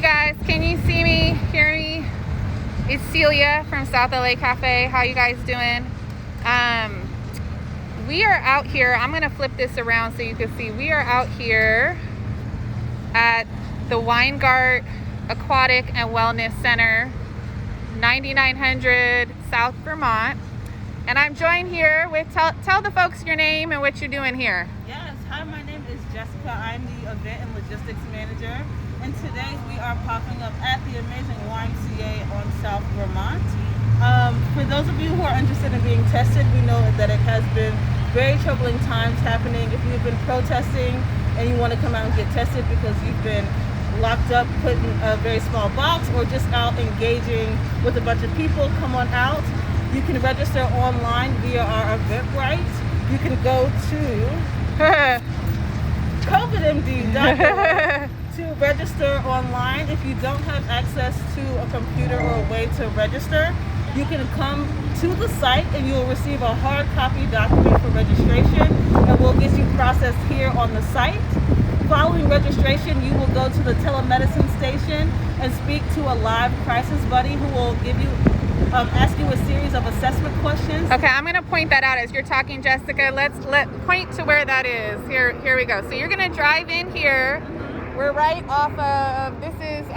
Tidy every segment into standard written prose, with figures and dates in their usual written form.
guys, can you see me, hear me? It's Celia from South LA Cafe. How you guys doing? We are out here. I'm gonna flip this around so you can see. We are out here at the Weingart Aquatic and Wellness Center, 9900 South Vermont. And I'm joined here with, tell the folks your name and what you're doing here. Yes, hi, my name is Jessica. I'm the event and logistics manager. And today we are popping up at the amazing YMCA on South Vermont. For those of you who are interested in being tested, we know that it has been very troubling times happening. If you've been protesting and you want to come out and get tested because you've been locked up, put in a very small box, or just out engaging with a bunch of people, come on out. You can register online via our Eventbrite. You can go to MyCovidMD.org to register online. If you don't have access to a computer or a way to register, you can come to the site and you will receive a hard copy document for registration, and we'll get you processed here on the site. Following registration, you will go to the telemedicine station and speak to a live crisis buddy who will give you ask you a series of assessment questions. Okay, I'm gonna point that out as you're talking, Jessica. Let's point to where that is. Here we go. So you're gonna drive in here. We're right off of, this is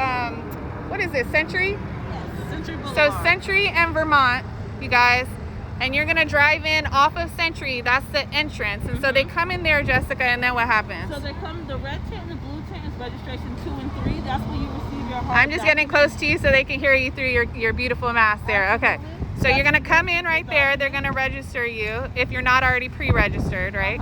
what is this, Century? Yes, Century Boulevard. So Century and Vermont, you guys, and you're gonna drive in off of Century. That's the entrance. And so they come in there, Jessica, and then what happens? So they come, the red tent and the blue tent is registration 2 and 3. That's where you receive your hard I'm just getting close to you so they can hear you through your beautiful mask there. Okay. So you're gonna come in right there. They're gonna register you if you're not already pre-registered, right?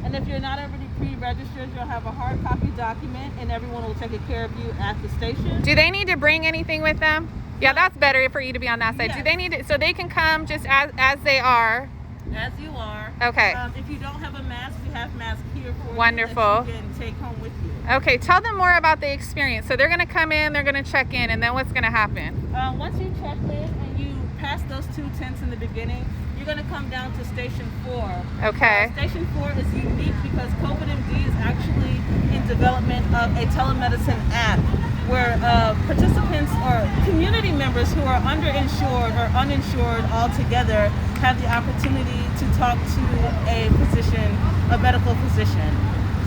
And if you're not already pre-registered, you'll have a hard copy document, and everyone will take care of you at the station. Do they need to bring anything with them? Yeah, that's better for you to be on that side. Yes. Do they need to, so they can come just as they are? As you are. Okay. If you don't have a mask, we have masks here for Wonderful. you that you can take home with you. Okay, tell them more about the experience. So they're gonna come in, they're gonna check in, and then what's gonna happen? Once you check in and you pass those 2 tents in the beginning, you're gonna come down to Station 4. Okay. Station 4 is unique because CovidMD is actually in development of a telemedicine app where participants or community members who are underinsured or uninsured altogether have the opportunity to talk to a physician, a medical physician.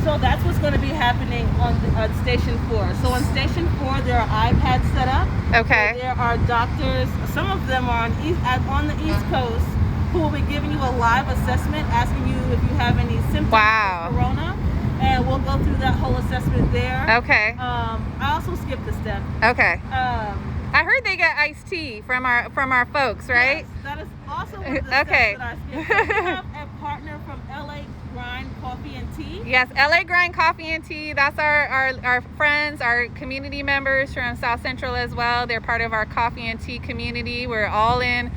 So that's what's going to be happening on Station 4. So on Station 4, there are iPads set up. Okay. There are doctors. Some of them are on the East Coast who will be giving you a live assessment, asking you if you have any symptoms of corona. And we'll go through that whole assessment there. Okay. I also skipped a step. Okay. I heard they got iced tea from our folks, right? Yes, that is also one of the steps that I skipped. So we have a partner from LA Grind Coffee and Tea. Yes, LA Grind Coffee and Tea. That's our friends, our community members from South Central as well. They're part of our coffee and tea community. We're all in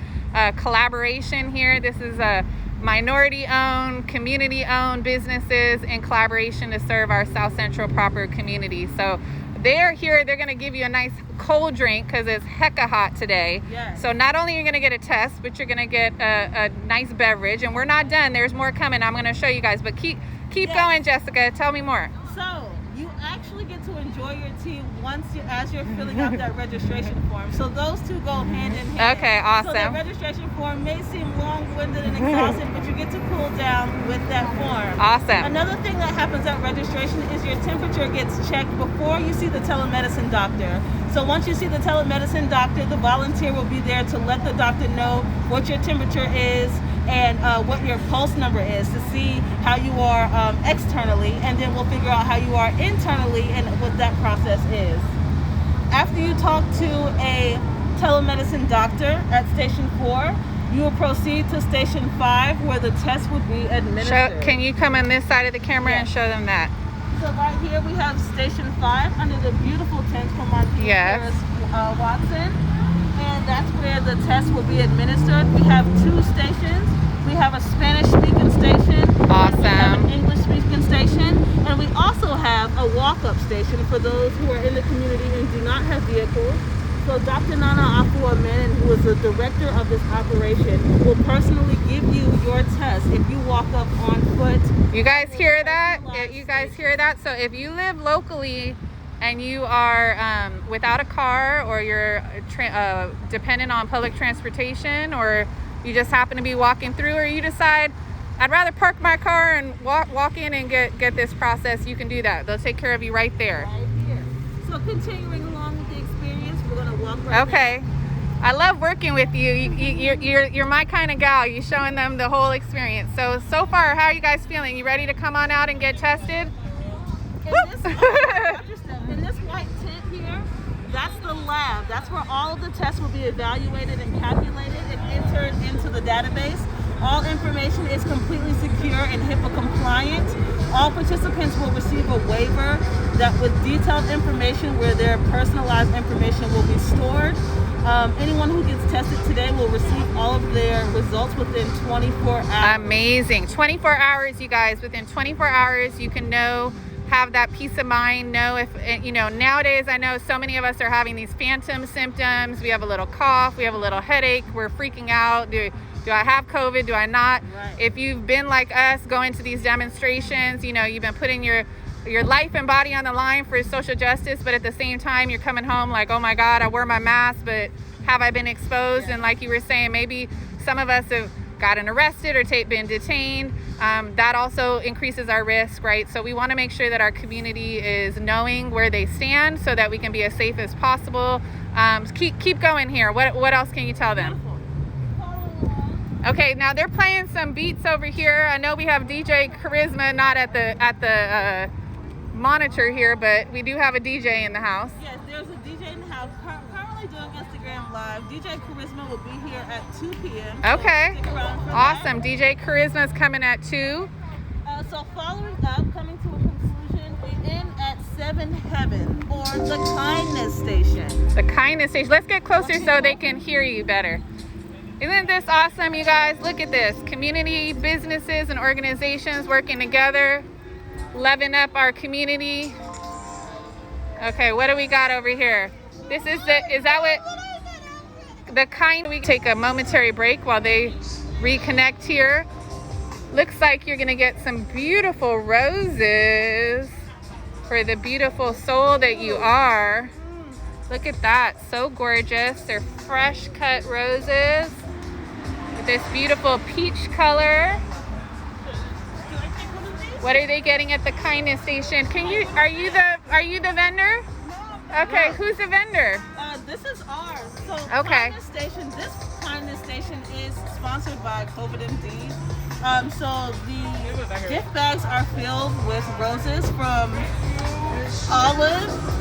collaboration here. This is a minority-owned, community-owned businesses in collaboration to serve our South Central proper community. So they're here. They're going to give you a nice cold drink because it's hecka hot today. Yes. So not only are you going to get a test, but you're going to get a nice beverage. And we're not done. There's more coming. I'm going to show you guys. But keep going, Jessica. Tell me more. So you actually get to enjoy your tea as you're filling out that registration form. So those two go hand in hand. Okay, awesome. So that registration form may seem long-winded and exhaustive, but you get to cool down with that form. Awesome. Another thing that happens at registration is your temperature gets checked before you see the telemedicine doctor. So once you see the telemedicine doctor, the volunteer will be there to let the doctor know what your temperature is and what your pulse number is to see how you are externally, and then we'll figure out how you are internally and what that process is. After you talk to a telemedicine doctor at Station 4, you will proceed to Station 5 where the test would be administered. Can you come on this side of the camera and show them that? So right here we have Station 5 under the beautiful tent from our Paris Watson. And that's where the test will be administered. We have 2 stations. We have a Spanish-speaking station. Awesome. We have an English-speaking station. And we also have a walk-up station for those who are in the community and do not have vehicles. So Dr. Nana Afu-Amen, who is the director of this operation, will personally give you your test if you walk up on foot. You guys hear that? You guys hear that? So if you live locally and you are without a car, or you're dependent on public transportation, or you just happen to be walking through, or you decide, I'd rather park my car and walk in and get this process, you can do that. They'll take care of you right there. Right here. So continuing along with the experience, we're going to walk right Okay. I love working with you. You're my kind of gal. You're showing them the whole experience. So far, how are you guys feeling? You ready to come on out and get tested? In this white tent here, that's the lab. That's where all of the tests will be evaluated and calculated and entered into the database. All information is completely secure and HIPAA compliant. All participants will receive a waiver that with detailed information where their personalized information will be stored. Anyone who gets tested today will receive all of their results within 24 hours. Amazing. 24 hours, you guys. Within 24 hours, you can have that peace of mind, know if, nowadays I know so many of us are having these phantom symptoms. We have a little cough, we have a little headache, we're freaking out. Do I have COVID? Do I not? Right. If you've been like us going to these demonstrations, you've been putting your life and body on the line for social justice, but at the same time you're coming home like, oh my God, I wore my mask, but have I been exposed? Yeah. And like you were saying, maybe some of us have gotten arrested or been detained. That also increases our risk, right? So we want to make sure that our community is knowing where they stand so that we can be as safe as possible. Keep going here. What else can you tell them? Okay, now they're playing some beats over here. I know we have DJ Charisma not at the monitor here, but we do have a DJ in the house. Yes, there's a DJ in the house currently doing Instagram Live. DJ Charisma will be here at 2 p.m. So Okay, stick around for awesome. DJ Charisma's coming at 2. So following up, coming to a conclusion, we end at 7 Heaven, or the Kindness Station. The Kindness Station. Let's get closer so they can hear you better. Isn't this awesome, you guys? Look at this. Community, businesses, and organizations working together, loving up our community. Okay, what do we got over here? Is that what the kind? We take a momentary break while they reconnect here. Looks like you're gonna get some beautiful roses for the beautiful soul that you are. Look at that, so gorgeous. They're fresh cut roses with this beautiful peach color. What are they getting at the Kindness Station? Are you the vendor? Okay, who's the vendor? This is ours. So Okay. This Kindness Station is sponsored by MyCovidMD. So the gift bags are filled with roses from Olive.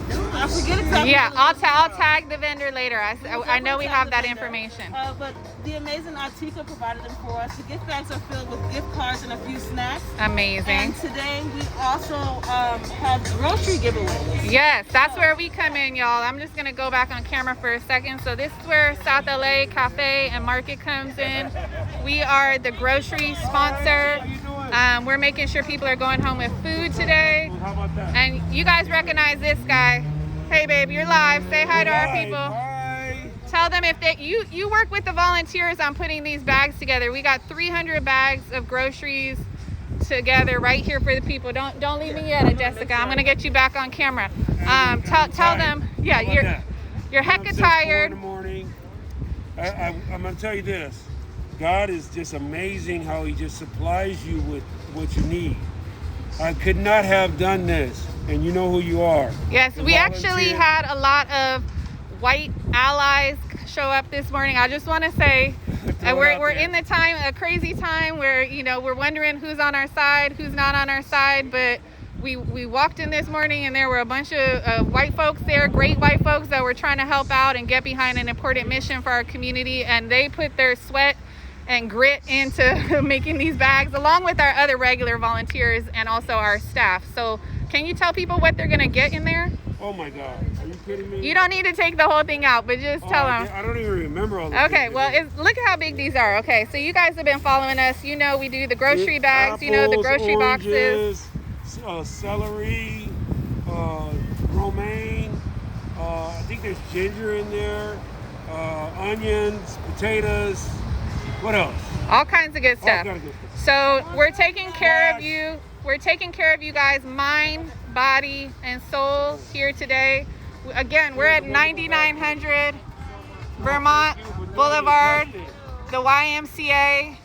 I forget exactly. Yeah, I'll tag the vendor later. I know we have that information. But the amazing Atika provided them for us. The gift bags are filled with gift cards and a few snacks. Amazing. And today we also have grocery giveaways. Yes, that's where we come in, y'all. I'm just gonna go back on camera for a second. So this is where South LA Cafe and Market comes in. We are the grocery sponsor. We're making sure people are going home with food today. How about that? And you guys recognize this guy. Hey babe, you're live. Say hi to our people. Bye. Tell them if you work with the volunteers on putting these bags together. We got 300 bags of groceries together right here for the people. Don't leave me yet, Jessica. I'm gonna get you back on camera. Tell them, yeah, you're hecka tired. In the morning. I'm gonna tell you this. God is just amazing how he just supplies you with what you need. I could not have done this, and you know who you are. Yes, The we actually volunteer. had a lot of white allies show up this morning. I just want to say we're in the a crazy time where we're wondering who's on our side, who's not on our side, but we walked in this morning and there were a bunch of white folks there, great white folks that were trying to help out and get behind an important mission for our community, and they put their sweat and grit into making these bags along with our other regular volunteers and also our staff. So can you tell people what they're gonna get in there? Oh my God, are you kidding me? You don't need to take the whole thing out, but just tell them. I don't even remember all the Okay, well, look at how big these are. Okay, so you guys have been following us. We do the grocery bags, the grocery boxes. Celery, romaine, I think there's ginger in there, onions, potatoes. What else? All kinds of good stuff. All kinds of good stuff. So we're taking care of you We're taking care of you guys, mind, body, and soul here today. Again, we're at 9900 Vermont Boulevard, the YMCA.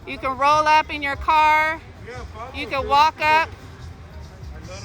You can roll up in your car. You can walk up.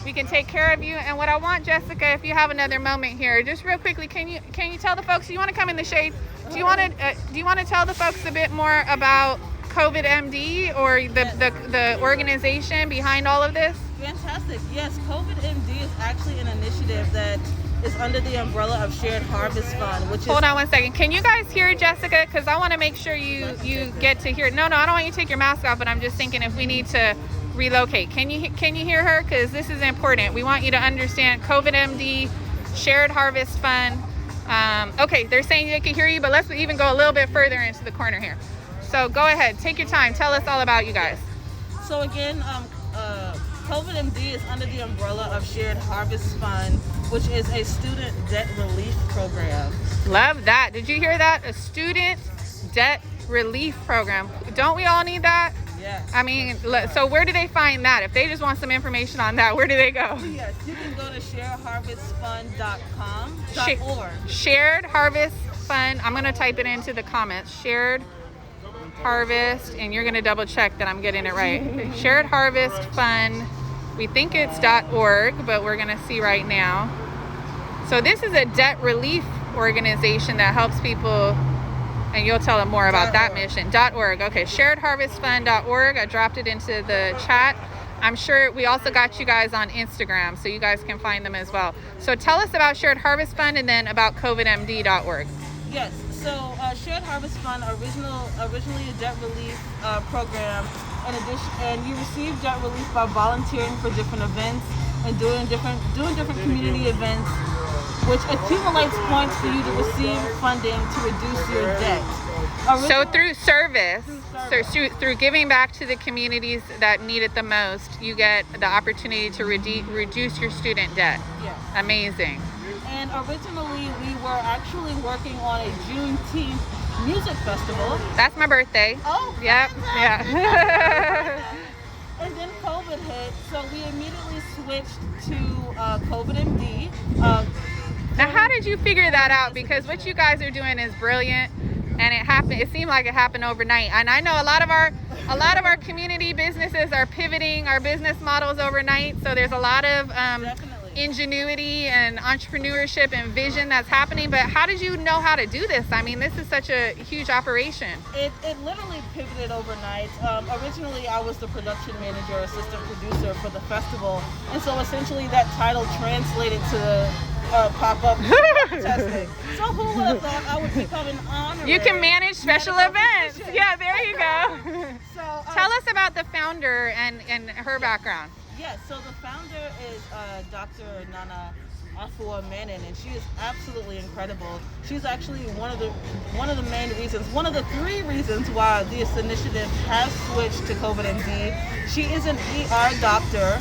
We can take care of you. And what I want, Jessica, if you have another moment here, just real quickly, can you tell the folks? Do you want to come in the shade? Do you want to tell the folks a bit more about CovidMD or the organization behind all of this? Fantastic. Yes, CovidMD is actually an initiative that is under the umbrella of Shared Harvest Fund, which is... Hold on one second. Can you guys hear Jessica? Because I want to make sure you get to hear. No, I don't want you to take your mask off, but I'm just thinking if we need to relocate. Can you hear her? Because this is important. We want you to understand CovidMD, Shared Harvest Fund. Okay, they're saying they can hear you, but let's even go a little bit further into the corner here. So go ahead, take your time. Tell us all about you guys. So again, CovidMD is under the umbrella of Shared Harvest Fund, which is a student debt relief program. Love that. Did you hear that? A student debt relief program. Don't we all need that? Yes. I mean, so where do they find that? If they just want some information on that, where do they go? Yes, you can go to sharedharvestfund.com. Shared Harvest Fund. I'm going to type it into the comments. Shared Harvest, and you're going to double check that I'm getting it right. Shared Harvest Fund. We think it's .org, but we're going to see right now. So this is a debt relief organization that helps people, and you'll tell them more about that mission. .org. Okay, sharedharvestfund.org. I dropped it into the chat. I'm sure we also got you guys on Instagram, so you guys can find them as well. So tell us about Shared Harvest Fund and then about CovidMD.org. Yes, so Shared Harvest Fund, originally a debt relief program. And you receive debt relief by volunteering for different events and doing different community events, which accumulates points for you to receive funding to reduce your debt. So through service, through giving back to the communities that need it the most, you get the opportunity to reduce your student debt. Yes. Amazing. And originally we were actually working on a Juneteenth music festival. That's my birthday. Oh, yep. Yeah. And then COVID hit, so we immediately switched to CovidMD. Now, how did you figure that out? Because what you guys are doing is brilliant, and it happened. It seemed like it happened overnight. And I know a lot of our community businesses are pivoting our business models overnight. So there's a lot of ingenuity and entrepreneurship and vision that's happening. But how did you know how to do this? I mean, this is such a huge operation. It literally pivoted overnight. Originally, I was the production manager, assistant producer for the festival, and so essentially that title translated to pop-up testing. So who would have thought I would become an honorary? You can manage special events. Physician. Yeah, there you go. So tell us about the founder and her background. Yes, so the founder is Dr. Nana Afua-Menon, and she is absolutely incredible. She's actually one of the main reasons, one of the 3 reasons why this initiative has switched to CovidMD. She is an ER doctor,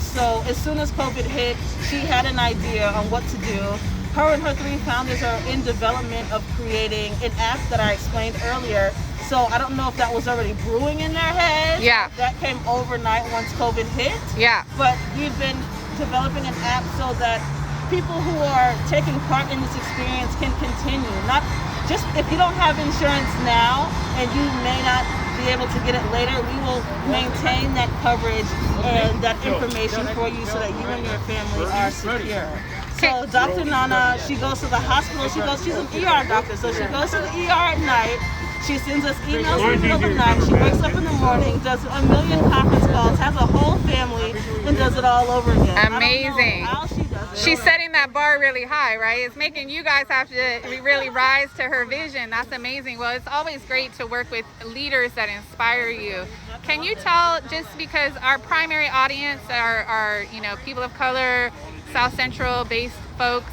so as soon as COVID hit, she had an idea on what to do. Her and her 3 founders are in development of creating an app that I explained earlier. So I don't know if that was already brewing in their heads. Yeah. That came overnight once COVID hit. Yeah. But we've been developing an app so that people who are taking part in this experience can continue. Not just if you don't have insurance now and you may not be able to get it later, we will maintain that coverage and that information for you so that you and your family are secure. So Dr. Nana, she goes to the hospital. She's an ER doctor, so she goes to the ER at night. She sends us emails in the middle of the night. She wakes up in the morning, does a million conference calls, has a whole family, and does it all over again. Amazing. I don't know how she does it. She's setting that bar really high, right? It's making you guys have to really rise to her vision. That's amazing. Well, it's always great to work with leaders that inspire you. Can you tell, just because our primary audience are people of color, South Central based folks,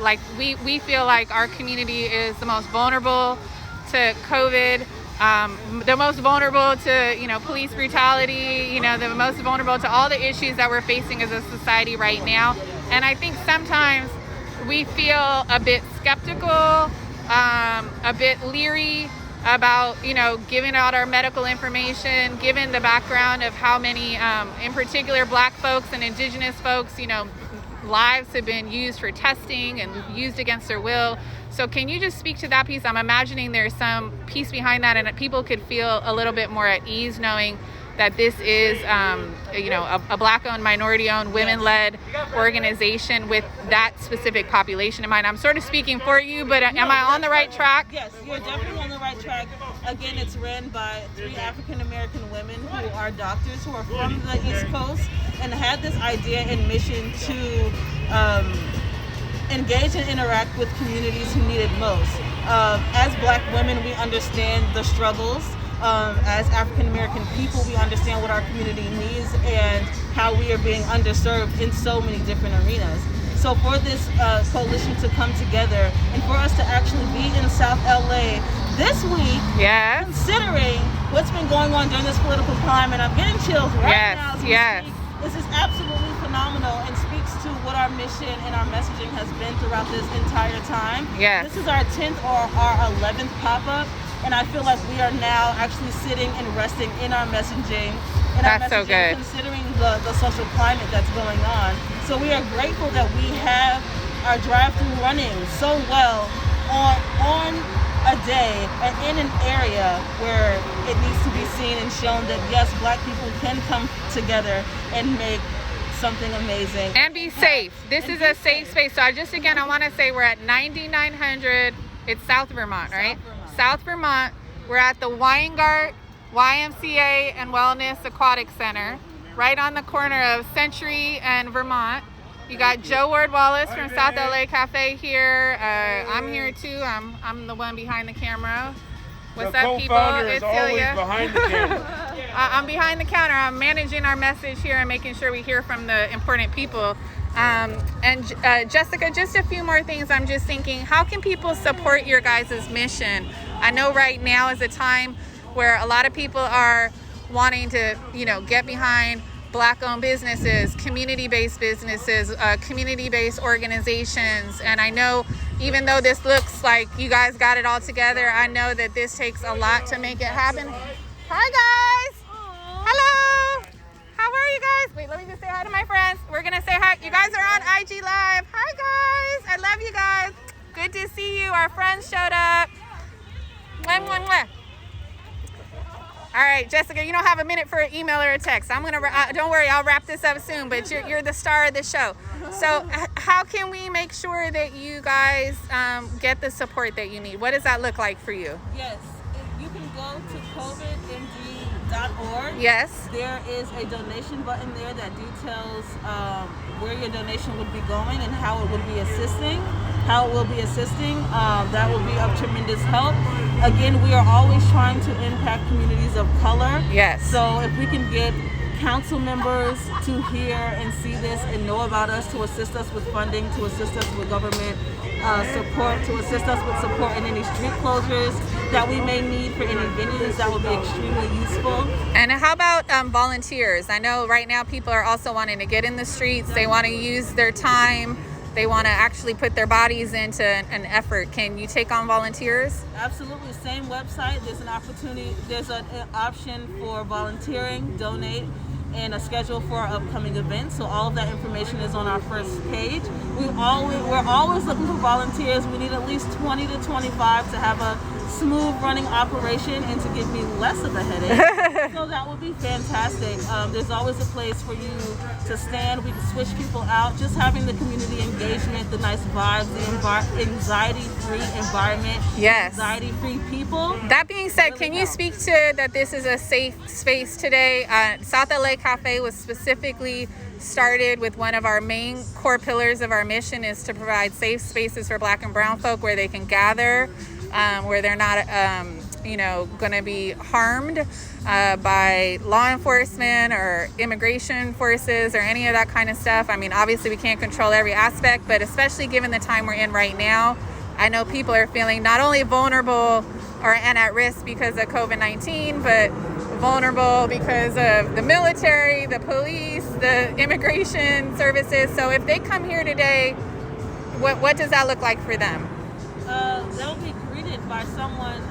like we feel like our community is the most vulnerable to COVID, the most vulnerable to police brutality, the most vulnerable to all the issues that we're facing as a society right now. And I think sometimes we feel a bit skeptical, a bit leery about, you know, giving out our medical information, given the background of how many, in particular, Black folks and Indigenous folks, you know, lives have been used for testing and used against their will. So can you just speak to that piece? I'm imagining there's some piece behind that, and that people could feel a little bit more at ease knowing that this is, you know, a Black-owned, minority-owned, women-led organization with that specific population in mind. I'm sort of speaking for you, but am I on the right track? Yes, you're definitely on the right track. Again, it's ran by 3 African-American women who are doctors who are from the East Coast and had this idea and mission to engage and interact with communities who need it most. As Black women, we understand the struggles. As African American people, we understand what our community needs and how we are being underserved in so many different arenas. So for this coalition to come together and for us to actually be in South LA this week, yes, considering what's been going on during this political climate, I'm getting chills right now. Yes. This is absolutely phenomenal and speaks to what our mission and our messaging has been throughout this entire time. Yes. This is our 10th or our 11th pop-up. And I feel like we are now actually sitting and resting in our messaging. That's so good. Considering the social climate that's going on. So we are grateful that we have our drive-through running so well on a day and in an area where it needs to be seen and shown that yes, Black people can come together and make something amazing. And be safe. This is a safe space. So I want to say we're at 9900, it's South Vermont, right? South Vermont. We're at the Weingart YMCA and Wellness Aquatic Center, right on the corner of Century and Vermont. You got Joe Ward-Wallace from South LA Cafe here. I'm here too. I'm the one behind the camera. What's up, people? It's Celia. Behind the camera. I'm behind the counter. I'm managing our message here and making sure we hear from the important people. And Jessica, just a few more things. I'm just thinking, how can people support your guys' mission? I know right now is a time where a lot of people are wanting to, you know, get behind Black-owned businesses, community-based businesses, community-based organizations. And I know even though this looks like you guys got it all together, I know that this takes a lot to make it happen. Hi, guys. Hello. How are you guys? Wait, let me just say hi to my friends. We're going to say hi. You guys are on IG Live. Hi, guys. I love you guys. Good to see you. Our friends showed up. Mwah, mwah, mwah. All right, Jessica, you don't have a minute for an email or a text. I'm gonna. Don't worry, I'll wrap this up soon. But you're the star of the show. So how can we make sure that you guys get the support that you need? What does that look like for you? Yes, you can go to CovidMD.org. Yes. There is a donation button there that details where your donation would be going and how it would be assisting. How it will be assisting. That will be of tremendous help. Again, we are always trying to impact communities of color. Yes. So if we can get council members to hear and see this and know about us, to assist us with funding, to assist us with government support, to assist us with support in any street closures that we may need for any venues, that would be extremely useful. And how about volunteers? I know right now people are also wanting to get in the streets. They want to use their time. They want to actually put their bodies into an effort. Can you take on volunteers? Absolutely. Same website. There's an opportunity. There's an option for volunteering, donate, and a schedule for our upcoming events. So all of that information is on our first page. We're always looking for volunteers. We need at least 20 to 25 to have a smooth running operation and to give me less of a headache. So that would be fantastic. There's always a place for you to stand. We can switch people out. Just having the community engagement, the nice vibes, the anxiety-free environment, yes, anxiety-free people. That being said, really can you speak to that this is a safe space today? South LA Cafe was specifically started with one of our main core pillars of our mission is to provide safe spaces for Black and brown folk where they can gather, where they're not going to be harmed by law enforcement or immigration forces or any of that kind of stuff. I mean, obviously we can't control every aspect, but especially given the time we're in right now, I know people are feeling not only vulnerable and at risk because of COVID-19, but vulnerable because of the military, the police, the immigration services. So if they come here today, what does that look like for them? They'll be greeted by someone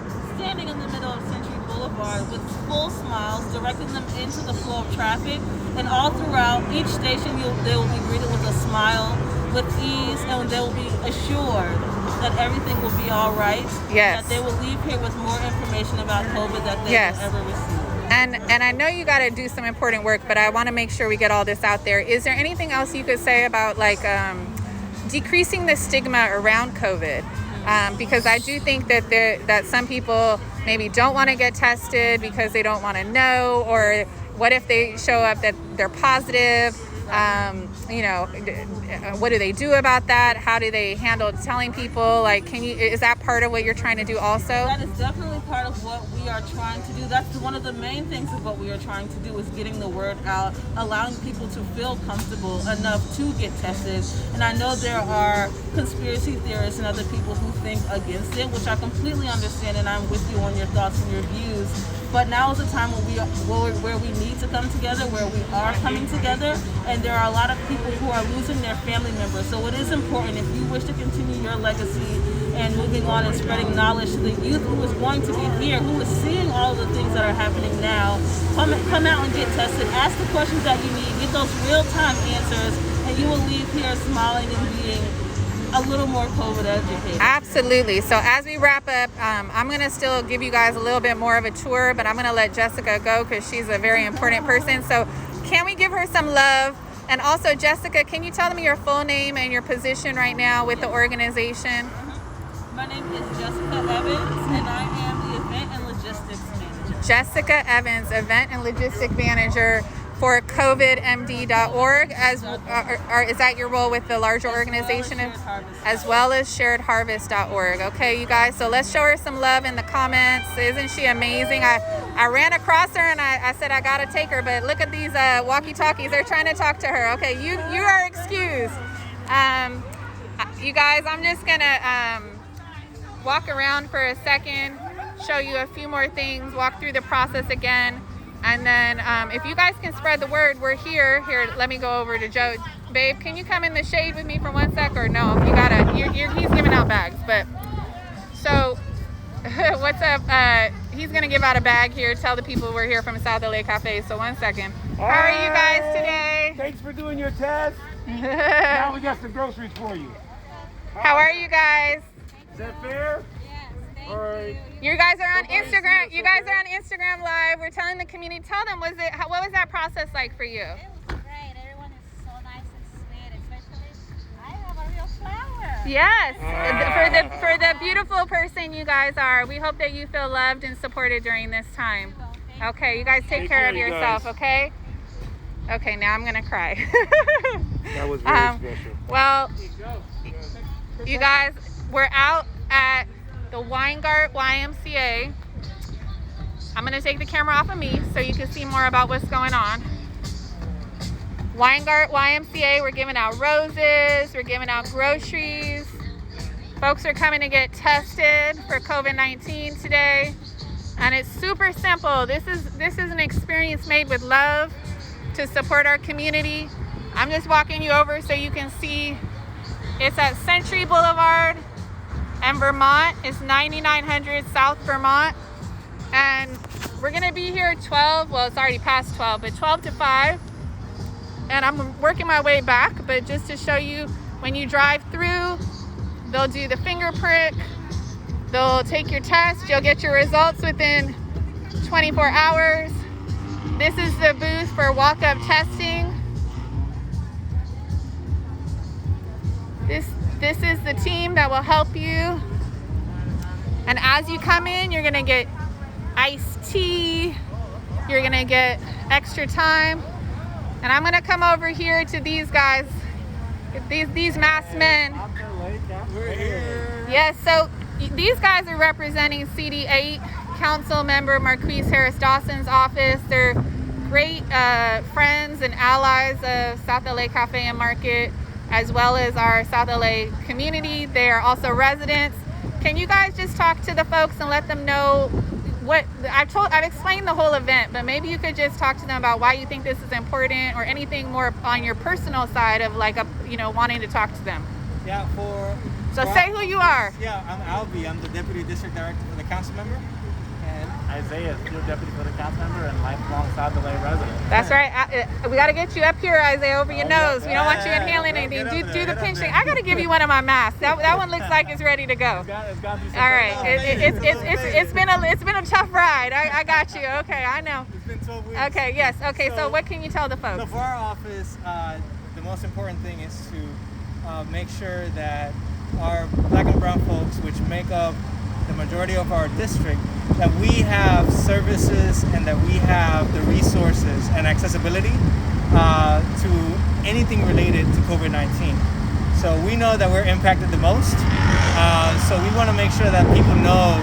standing in the middle of Century Boulevard with full smiles, directing them into the flow of traffic. And all throughout each station, they will be greeted with a smile, with ease, and they will be assured that everything will be all right. Yes. That they will leave here with more information about COVID that they Yes. will ever receive. And I know you got to do some important work, but I want to make sure we get all this out there. Is there anything else you could say about like decreasing the stigma around COVID? Because I do think that that some people maybe don't want to get tested because they don't want to know, or what if they show up that they're positive? You know, what do they do about that? How do they handle telling people? Like, is that part of what you're trying to do also? That is definitely part of what we are trying to do. That's one of the main things of what we are trying to do, is getting the word out, allowing people to feel comfortable enough to get tested. And I know there are conspiracy theorists and other people who think against it, which I completely understand, and I'm with you on your thoughts and your views. But now is the time where we need to come together, where we are coming together, and there are a lot of people who are losing their family members. So it is important, if you wish to continue your legacy and moving on and spreading knowledge to the youth who is going to be here, who is seeing all of the things that are happening now, come out and get tested, ask the questions that you need, get those real-time answers, and you will leave here smiling and being a little more COVID educated. Absolutely. So as we wrap up, I'm going to still give you guys a little bit more of a tour, but I'm going to let Jessica go because she's a very important person. So can we give her some love? And also, Jessica, can you tell me your full name and your position right now with the organization? My name is Jessica Evans, and I am the Event and Logistics Manager. Jessica Evans, Event and Logistics Manager for CovidMD.org. Is that your role with the larger organization? As well as SharedHarvest.org. Okay, you guys, so let's show her some love in the comments. Isn't she amazing? I ran across her and I said I gotta take her, but look at these walkie-talkies. They're trying to talk to her. Okay, you are excused. You guys, I'm just gonna walk around for a second, show you a few more things, walk through the process again. And then if you guys can spread the word, we're here. Here, let me go over to Joe. Babe, can you come in the shade with me for 1 sec, or no? You gotta, he's giving out bags. But, so, what's up? He's gonna give out a bag here. Tell the people we're here from South LA Cafe. So 1 second. How are you guys today? Thanks for doing your test. Now we got some groceries for you. How are you guys? Is that fair? Or You guys are on Instagram. You guys are on Instagram Live. We're telling the community. Tell them, what was that process like for you? It was great. Everyone is so nice and sweet, especially I have a real flower. Yes, for the beautiful person you guys are. We hope that you feel loved and supported during this time. Okay, you guys take care of yourself. Okay. Okay, now I'm gonna cry. that was very special. Well, you guys, we're out at the Weingart YMCA. I'm gonna take the camera off of me so you can see more about what's going on. Weingart YMCA, we're giving out roses, we're giving out groceries. Folks are coming to get tested for COVID-19 today. And it's super simple. This is an experience made with love to support our community. I'm just walking you over so you can see. It's at Century Boulevard and Vermont. It's 9900 South Vermont. And we're gonna be here at 12, well, it's already past 12, but 12 to 5. And I'm working my way back, but just to show you, when you drive through, they'll do the finger prick, they'll take your test, you'll get your results within 24 hours. This is the booth for walk-up testing. This is the team that will help you. And as you come in, you're gonna get iced tea, you're gonna get extra time. And I'm gonna come over here to these guys, these masked men. We're here. Yes, so these guys are representing CD8 Council Member Marquise Harris Dawson's office. They're great friends and allies of South LA Cafe and Market, as well as our South LA community. They are also residents. Can you guys just talk to the folks and let them know what I've explained the whole event, but maybe you could just talk to them about why you think this is important, or anything more on your personal side of like wanting to talk to them. Yeah, So say who you are. Yeah, I'm Albie. I'm the Deputy District Director for the Council Member. Isaiah, Field Deputy for the Council Member and lifelong South LA resident. That's right. We got to get you up here, Isaiah, over your nose. We don't want you inhaling anything. Do the pinching. I got to give you one of my masks. That one looks like it's ready to go. It's got to be All right. It's been a tough ride. I got you. Okay, I know. It's been 12 weeks. Okay, yes. Okay, so what can you tell the folks? So for our office, the most important thing is to make sure that our black and brown folks, which make up the majority of our district, that we have services and that we have the resources and accessibility to anything related to COVID-19. So we know that we're impacted the most. So we want to make sure that people know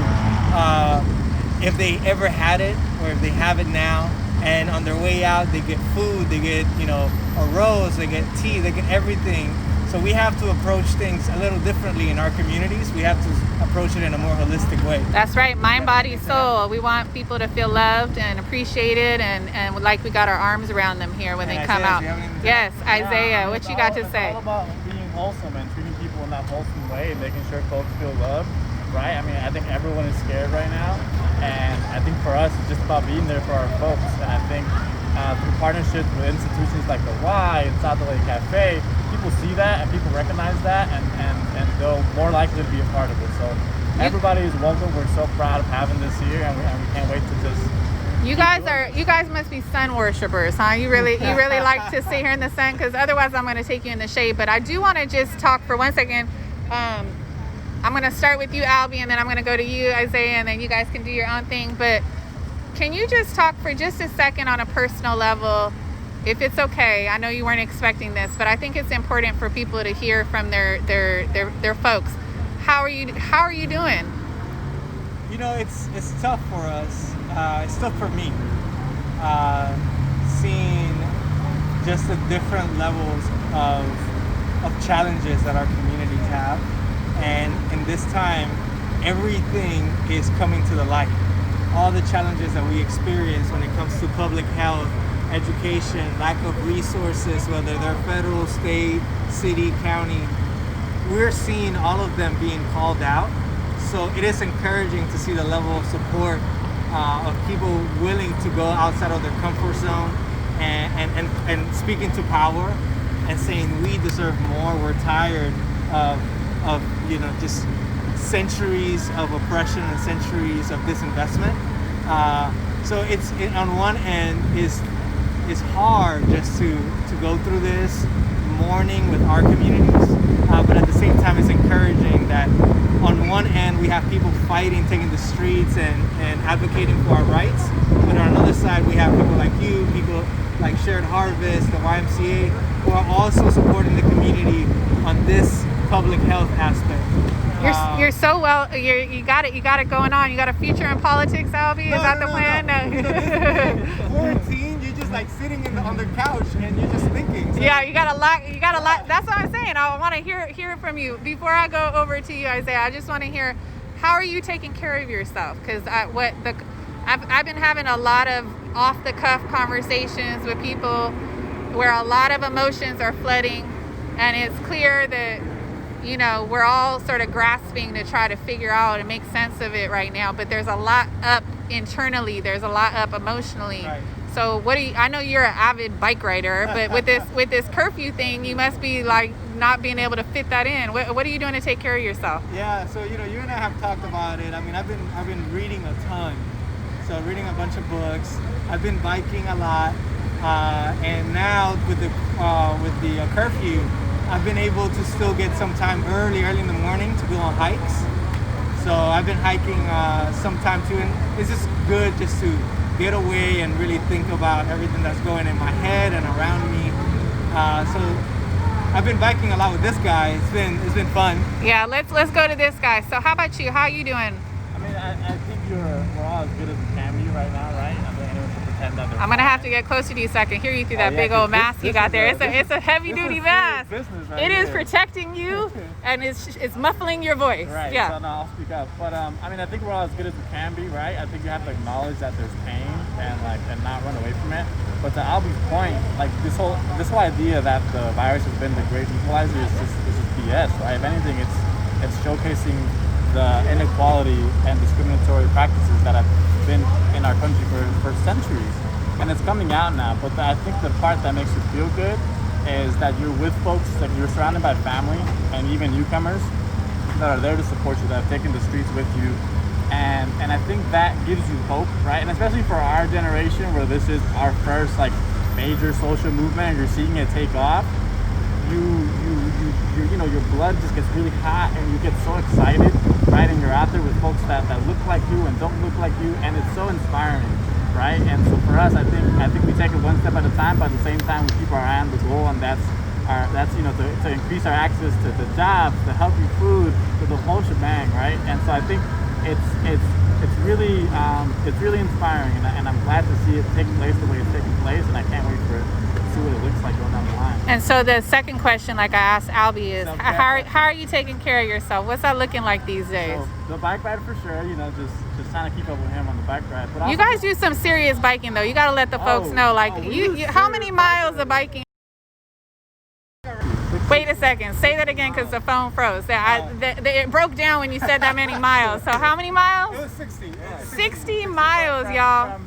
if they ever had it or if they have it now, and on their way out they get food, they get a rose, they get tea, they get everything. So we have to approach things a little differently in our communities. We have to approach it in a more holistic way. That's right, mind, body, soul. We want people to feel loved and appreciated, and like we got our arms around them here when they come out. Yes, Isaiah, what you got to say? It's all about being wholesome and treating people in that wholesome way and making sure folks feel loved, right? I mean, I think everyone is scared right now, and I think for us, it's just about being there for our folks. And I think through partnerships with institutions like the Y and South LA Cafe, people see that and people recognize that, and they're more likely to be a part of it. So everybody is welcome. We're so proud of having this here, and we can't wait to just. You guys must be sun worshipers, huh? You really like to sit here in the sun, because otherwise I'm going to take you in the shade. But I do want to just talk for 1 second. I'm going to start with you, Albie, and then I'm going to go to you, Isaiah, and then you guys can do your own thing. But can you just talk for just a second on a personal level, if it's okay? I know you weren't expecting this, but I think it's important for people to hear from their folks. How are you doing? It's tough for us. It's tough for me. Seeing just the different levels of challenges that our communities have, and in this time, everything is coming to the light. All the challenges that we experience when it comes to public health, education, lack of resources, whether they're federal, state, city, county, we're seeing all of them being called out. So it is encouraging to see the level of support of people willing to go outside of their comfort zone and speaking to power and saying we deserve more. We're tired of just centuries of oppression and centuries of disinvestment. So it's on one end is hard just to go through this mourning with our communities, but at the same time it's encouraging that on one end we have people fighting, taking the streets and advocating for our rights, but on another side we have people like you, people like Shared Harvest, the YMCA, who are also supporting the community on this public health aspect. You're so well. You got it going on. You got a future in politics, Albie. Is that the plan? No. Quarantine, you're just like sitting on the couch and you're just thinking. So. Yeah, you got a lot. That's what I'm saying. I want to hear it from you. Before I go over to you, Isaiah, I just want to hear, how are you taking care of yourself? Because I've been having a lot of off the cuff conversations with people where a lot of emotions are flooding, and it's clear that we're all sort of grasping to try to figure out and make sense of it right now, but there's a lot up internally, there's a lot up emotionally. Right. So I know you're an avid bike rider, but with this curfew thing, you must be like not being able to fit that in. What are you doing to take care of yourself? Yeah, so you and I have talked about it. I mean, I've been reading a ton. So reading a bunch of books. I've been biking a lot, and now with the curfew, I've been able to still get some time early in the morning to go on hikes. So I've been hiking sometime too, and it's just good just to get away and really think about everything that's going in my head and around me. So I've been biking a lot with this guy. It's been fun. Yeah, let's go to this guy. So how about you? How are you doing? I mean, I think we're all as good as we can be right now, right? I mean, anyone should pretend that I'm gonna have to get closer to you so I can hear you through that big old mask you got there. It's a heavy duty mask. It is protecting you and it's muffling your voice. Right. Yeah. So no, I'll speak up. But I mean, I think we're all as good as we can be, right? I think you have to acknowledge that there's pain and not run away from it. But to Albie's point, like this whole idea that the virus has been the great equalizer is just BS, right? If anything, it's showcasing the inequality and discriminatory practices that have been in our country for centuries, and it's coming out now. But I think the part that makes you feel good is that you're with folks, like you're surrounded by family and even newcomers that are there to support you, that have taken the streets with you. And I think that gives you hope, right? And especially for our generation, where this is our first like major social movement, and you're seeing it take off. You know, your blood just gets really hot, and you get so excited, right? And you're out there with folks that look like you and don't look like you, and it's so inspiring, right? And so for us, I think we take it one step at a time, but at the same time, we keep our eye on the goal, and that's you know, to increase our access to jobs, to healthy food, to the whole shebang, right? And so I think it's really inspiring, and I'm glad to see it take place the way it's taking place, and I can't wait for it to see what it looks like going down the line. And so the second question, like I asked Albie, is how are you taking care of yourself? What's that looking like these days? So the bike ride for sure, you know, just trying to keep up with him on the bike ride. But You guys do some serious biking though. You got to let the folks know, like you how many miles of biking? Wait a second. Say that again, because the phone froze. It broke down when you said that many miles. So how many miles? It was 60. Yeah. 60 miles, y'all.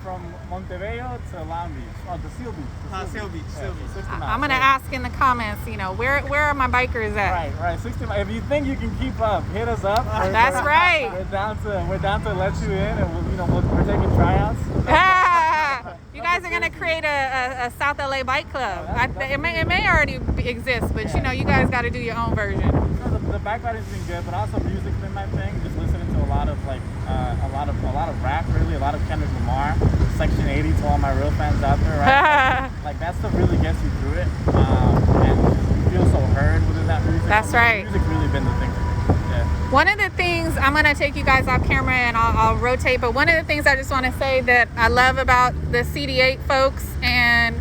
From Montevideo to Long Beach. Oh, to Seal Beach. Seal Beach. 60 miles. I'm gonna ask in the comments, you know, where are my bikers at? Right. 60 miles. If you think you can keep up, hit us up. That's right. We're down to let you in, and we're taking tryouts. You guys are gonna create a South LA bike club. It may already exist, but you know, you guys got to do your own version. So the bike riding's been good, but also music's been my thing. Just listening to a lot of rap, really, a lot of Kendrick Lamar, Section 80 to all my real fans out there, right? like that stuff really gets you through it, and you feel so heard within that music. That's right. Music's really been the thing for me. Yeah. One of the things, I'm going to take you guys off camera and I'll rotate, but one of the things I just want to say that I love about the CD8 folks and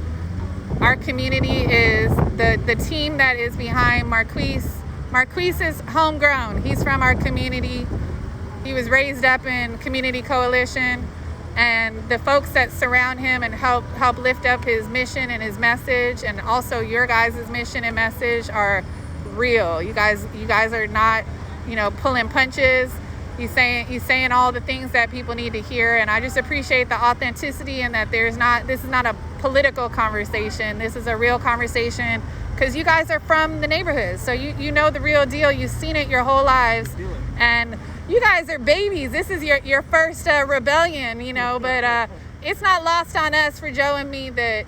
our community is the team that is behind Marquise. Marquise is homegrown. He's from our community. He was raised up in Community Coalition, and the folks that surround him and help lift up his mission and his message, and also your guys' mission and message are real. You guys are not, you know, pulling punches. He's saying all the things that people need to hear, and I just appreciate the authenticity and that this is not a political conversation. This is a real conversation because you guys are from the neighborhood, so you know the real deal. You've seen it your whole lives, and you guys are babies. This is your first rebellion, you know, but it's not lost on us, for Joe and me, that,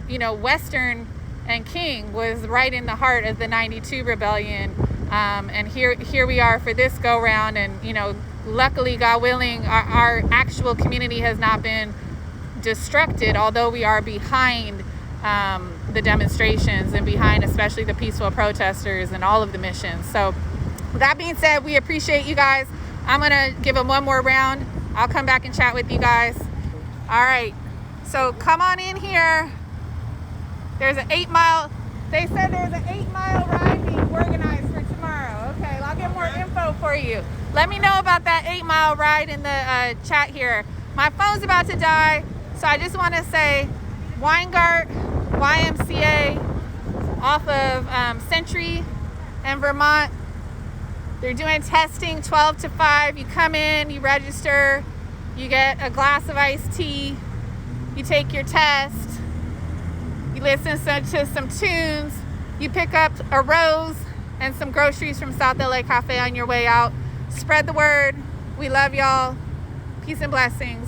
you know, Western and King was right in the heart of the '92 rebellion. And here we are for this go round, and you know, luckily, God willing, our actual community has not been destructed, although we are behind the demonstrations and behind especially the peaceful protesters and all of the missions. So with that being said, we appreciate you guys. I'm gonna give them one more round. I'll come back and chat with you guys. All right, so come on in here. There's an 8-mile, they said there's an 8-mile ride being organized for tomorrow. Okay, I'll get more info for you. Let me know about that 8-mile ride in the chat here. My phone's about to die, so I just want to say Weingart YMCA off of Century and Vermont. They're doing testing 12 to 5. You come in, you register, you get a glass of iced tea, you take your test, you listen to some tunes, you pick up a rose and some groceries from South LA Cafe on your way out. Spread the word. We love y'all. Peace and blessings.